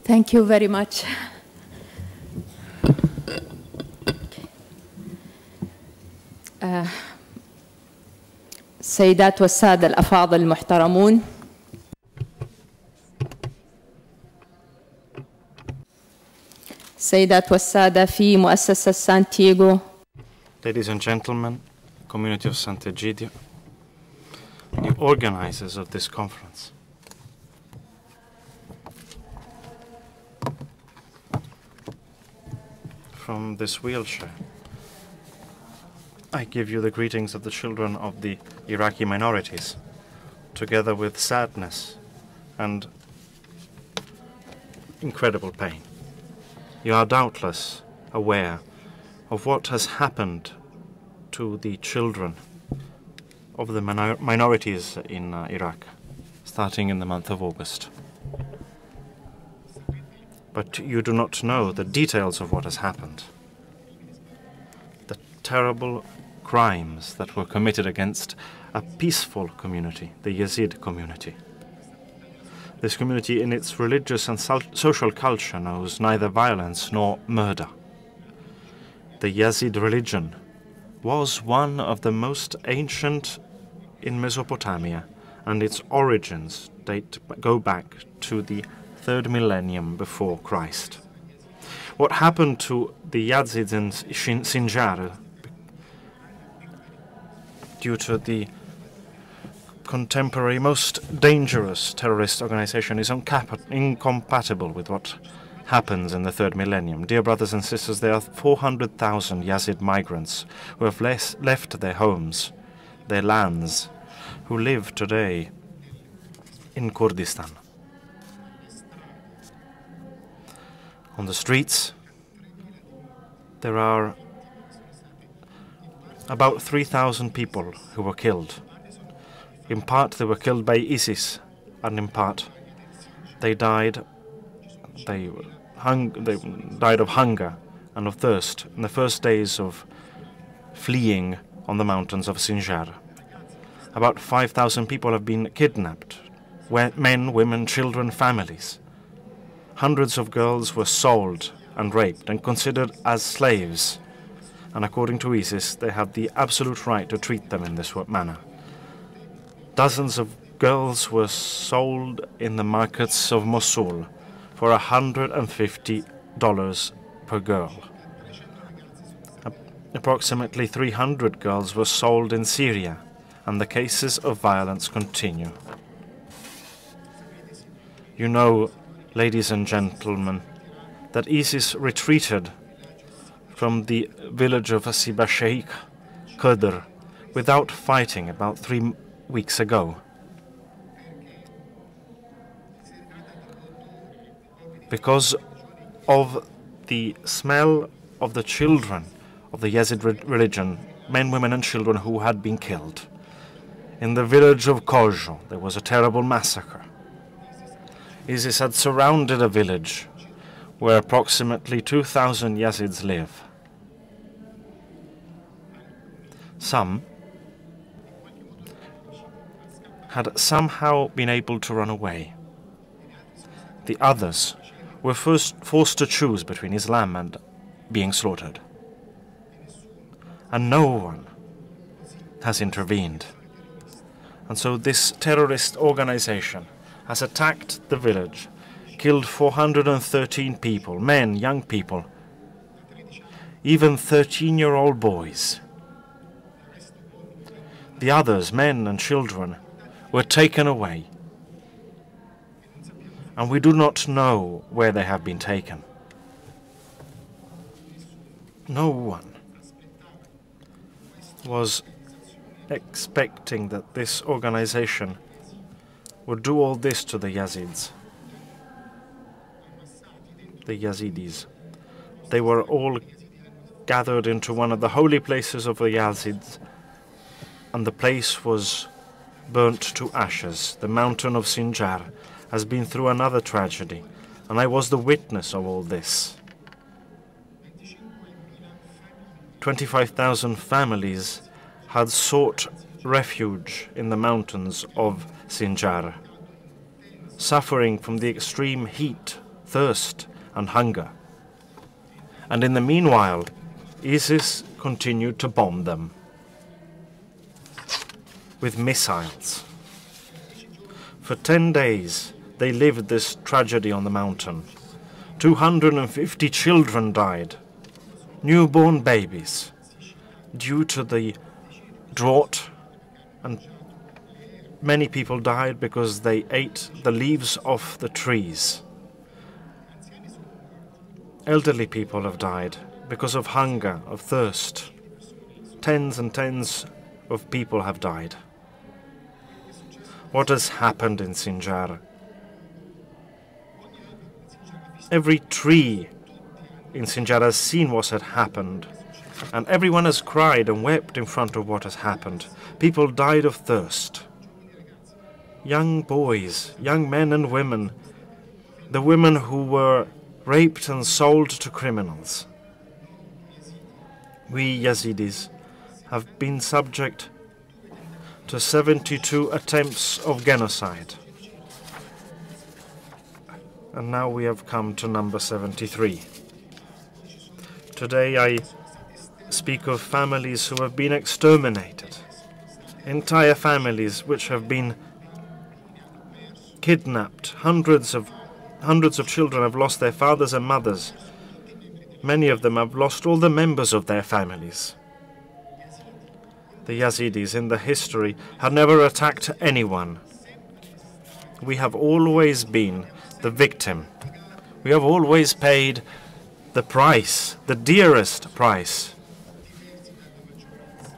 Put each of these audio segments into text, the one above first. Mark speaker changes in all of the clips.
Speaker 1: Thank you very much. السيدات والسادة الأفاضل المحترمون، السيدات والسادة في مؤسسة سانتياغو.
Speaker 2: Ladies and gentlemen, community of Sant'Egidio, the organizers of this conference. From this wheelchair, I give you the greetings of the children of the Iraqi minorities, together with sadness and incredible pain. You are doubtless aware of what has happened to the children of the minorities in Iraq, starting in the month of August. But you do not know the details of what has happened. The terrible crimes that were committed against a peaceful community, the Yazidi community. This community in its religious and social culture knows neither violence nor murder. The Yazidi religion was one of the most ancient in Mesopotamia, and its origins go back to the 3rd millennium before Christ. What happened to the Yazids in Sinjar due to the contemporary most dangerous terrorist organization is incompatible with what happens in the 3rd millennium. Dear brothers and sisters, there are 400,000 Yazid migrants who have left their homes, their lands, who live today in Kurdistan. On the streets, there are about 3,000 people who were killed. In part, they were killed by ISIS, and in part, they died. They died of hunger and of thirst in the first days of fleeing on the mountains of Sinjar. About 5,000 people have been kidnapped, men, women, children, families. Hundreds of girls were sold and raped and considered as slaves, and according to ISIS, they have the absolute right to treat them in this manner. Dozens of girls were sold in the markets of Mosul for $150 per girl. Approximately 300 girls were sold in Syria, and the cases of violence continue. You know, ladies and gentlemen, that ISIS retreated from the village of Asiba Sheikh Qadr without fighting about 3 weeks ago. Because of the smell of the children of the Yazid religion, men, women and children who had been killed. In the village of Kojo, there was a terrible massacre. ISIS had surrounded a village where approximately 2,000 Yazids live. Some had somehow been able to run away. The others were first forced to choose between Islam and being slaughtered. And no one has intervened. And so this terrorist organization has attacked the village, killed 413 people, men, young people, even 13-year-old boys. The others, men and children, were taken away, and we do not know where they have been taken. No one was expecting that this organization would do all this to the Yazidis. The Yazidis. They were all gathered into one of the holy places of the Yazids, and the place was burnt to ashes. The mountain of Sinjar has been through another tragedy, and I was the witness of all this. 25,000 families had sought refuge in the mountains of Sinjar, suffering from the extreme heat thirst and hunger. And in the meanwhile, ISIS continued to bomb them with missiles. For 10 days, they lived this tragedy on the mountain. 250 children died, newborn babies, due to the drought, and many people died because they ate the leaves off the trees. Elderly people have died because of hunger, of thirst. Tens and tens of people have died. What has happened in Sinjar? Every tree in Sinjar has seen what had happened, and everyone has cried and wept in front of what has happened. People died of thirst. Young boys, young men and women, the women who were raped and sold to criminals. We Yazidis have been subject to 72 attempts of genocide. And now we have come to number 73. Today I speak of families who have been exterminated, entire families which have been kidnapped. Hundreds of children have lost their fathers and mothers. Many of them have lost all the members of their families. The Yazidis in the history have never attacked anyone. We have always been the victim. We have always paid the price, the dearest price,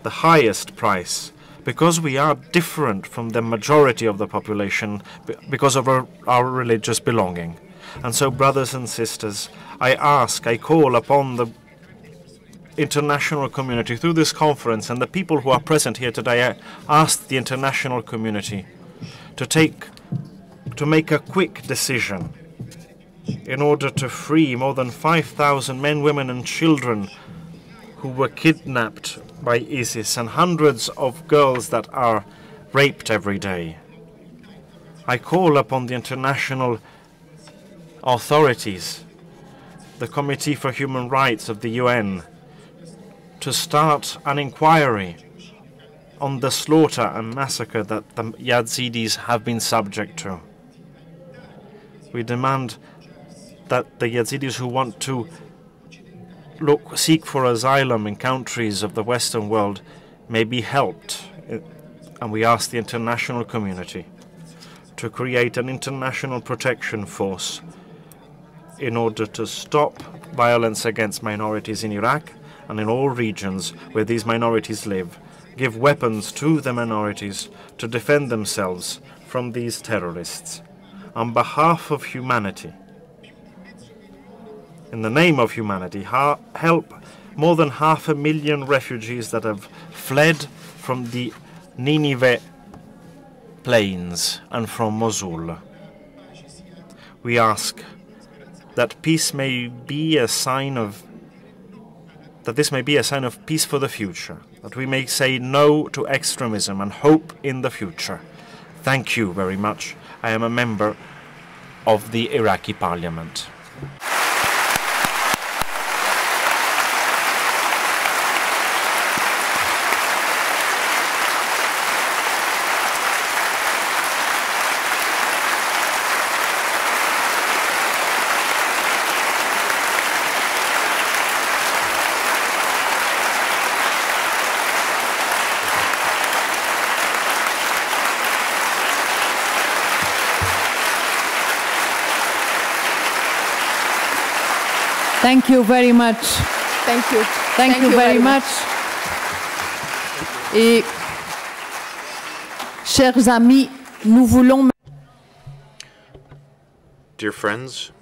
Speaker 2: the highest price, because we are different from the majority of the population because of our religious belonging. And so, brothers and sisters, I call upon the international community through this conference, and the people who are present here today, I ask the international community to make a quick decision in order to free more than 5,000 men, women and children who were kidnapped by ISIS, and hundreds of girls that are raped every day. I call upon the international authorities, the Committee for Human Rights of the UN, to start an inquiry on the slaughter and massacre that the Yazidis have been subject to. We demand that the Yazidis who want to seek for asylum in countries of the Western world may be helped, and we ask the international community to create an international protection force in order to stop violence against minorities in Iraq and in all regions where these minorities live, give weapons to the minorities to defend themselves from these terrorists. On behalf of humanity, in the name of humanity, help more than 500,000 refugees that have fled from the Nineveh plains and from Mosul. We ask that peace may be a sign of this may be a sign of peace for the future, that we may say no to extremism and hope in the future. Thank you very much. I am a member of the Iraqi Parliament.
Speaker 1: Thank you very much.
Speaker 3: Thank you.
Speaker 1: Thank you very much. Et, chers amis, nous voulons...
Speaker 4: Dear friends,